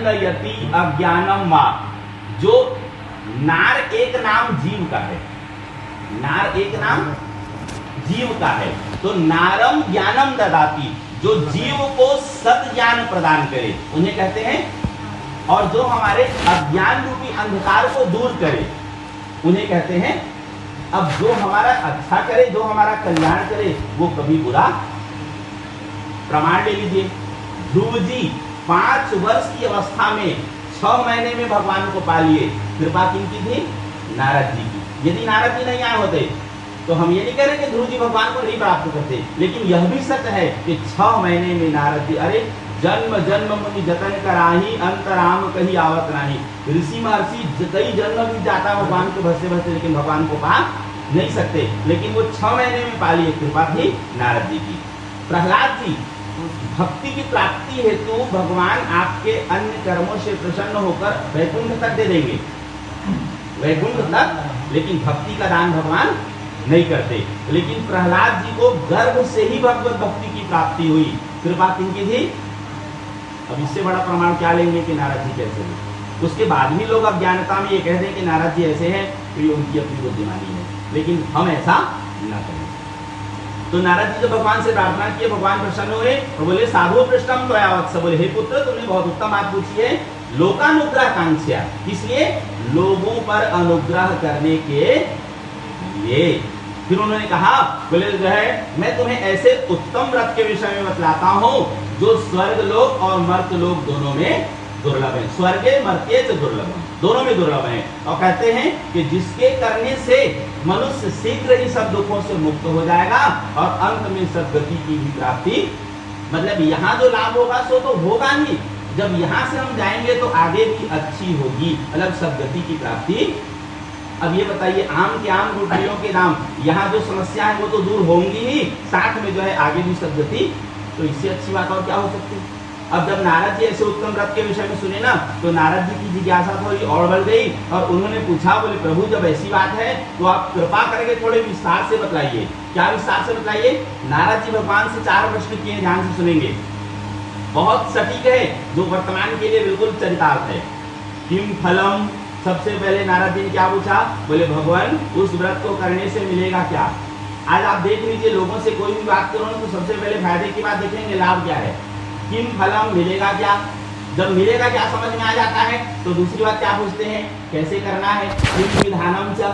यति अज्ञानम वा, जो नार एक नाम जीव का है, नार एक नाम जीव का है, तो नारम ज्ञानम ददाति, जो जीव को सत ज्ञान प्रदान करे उन्हें कहते हैं, और जो हमारे अज्ञान रूपी अंधकार को दूर करे उन्हें कहते हैं। अब जो हमारा अच्छा करे, जो हमारा कल्याण करे, वो कभी बुरा। प्रमाण ले लीजिए, ध्रुव जी 5 वर्ष की अवस्था में 6 महीने में भगवान को पा लिए। कृपा किनकी थी? नारद जी की। यदि नारद जी नहीं आए होते तो हम ये नहीं कह रहे कि ध्रुव जी भगवान को नहीं प्राप्त करते, लेकिन यह भी सच है कि 6 महीने में नारद जी, अरे जन्म जन्म मुनि जतन कराही, अंतराम कहीं आवत नहीं। ऋषि महर्षि कई जन्म भी जाता भगवान को भसते भसते, लेकिन भगवान को पा नहीं सकते, लेकिन वो 6 महीने में पा लिए। कृपा थी नारद जी की। प्रहलाद जी, भक्ति की प्राप्ति हेतु भगवान आपके अन्य कर्मों से प्रसन्न होकर वैकुंठ तक दे देंगे, वैकुंठ तक, लेकिन भक्ति का दान भगवान नहीं करते। लेकिन प्रहलाद जी को गर्भ से ही भगवत भक्ति की प्राप्ति हुई। कृपा किनकी थी? अब इससे बड़ा प्रमाण क्या लेंगे कि नारद जी कैसे हुए। उसके बाद भी लोग अज्ञानता में ये कहते हैं कि नारद जी ऐसे हैं, तो ये उनकी अपनी बुद्धिमानी है, लेकिन हम ऐसा न करें। तो नारद जी जब भगवान से प्रार्थना किए, भगवान प्रसन्न हुए और बोले साधु पृष्ठम त्वया वत्स, बोले हे पुत्र तुमने बहुत उत्तम बात पूछी है। लोकानुग्रह कांक्षा, इसलिए लोगों पर अनुग्रह करने के लिए। फिर उन्होंने कहा, बोले जो है मैं तुम्हें ऐसे उत्तम व्रत के विषय में बतलाता हूँ जो स्वर्ग लोक और मर्त्य लोक दोनों में दुर्लभ है। स्वर्गे मर्त्य दुर्लभ, दोनों में दुर्लभ है। और कहते हैं कि जिसके करने से मनुष्य शीघ्र ही सब दुखों से मुक्त हो जाएगा और अंत में सद्गति की भी प्राप्ति, मतलब यहाँ जो लाभ होगा सो तो होगा नहीं, जब यहाँ से हम जाएंगे तो आगे भी अच्छी होगी, मतलब सद्गति की प्राप्ति। अब ये बताइए, आम के आम रोटियों के दाम, यहाँ जो समस्या है वो तो दूर होंगी ही, साथ में जो है आगे भी सद्गति, तो इससे अच्छी बात और क्या हो सकती है। अब जब नारद जी ऐसे उत्तम व्रत के विषय में सुने ना, तो नारद जी की जिज्ञासा थोड़ी और बढ़ गई और उन्होंने पूछा, बोले प्रभु जब ऐसी बात है तो आप कृपा करके थोड़े विस्तार से बतलाइए। क्या विस्तार से बतलाइए? नारद जी भगवान से 4 प्रश्न किए, ध्यान से सुनेंगे, बहुत सटीक है, जो वर्तमान के लिए बिल्कुल चरितार्थ है। किम फलम, सबसे पहले नारद जी ने क्या पूछा? बोले भगवान उस व्रत को करने से मिलेगा क्या। आज आप देख लीजिए, लोगों से कोई भी बात करो तो सबसे पहले फायदे की बात देखेंगे, लाभ क्या है। किम फलम, मिलेगा क्या। जब मिलेगा क्या समझ में आ जाता है तो दूसरी बात क्या पूछते हैं? कैसे करना है। किम विधानम च,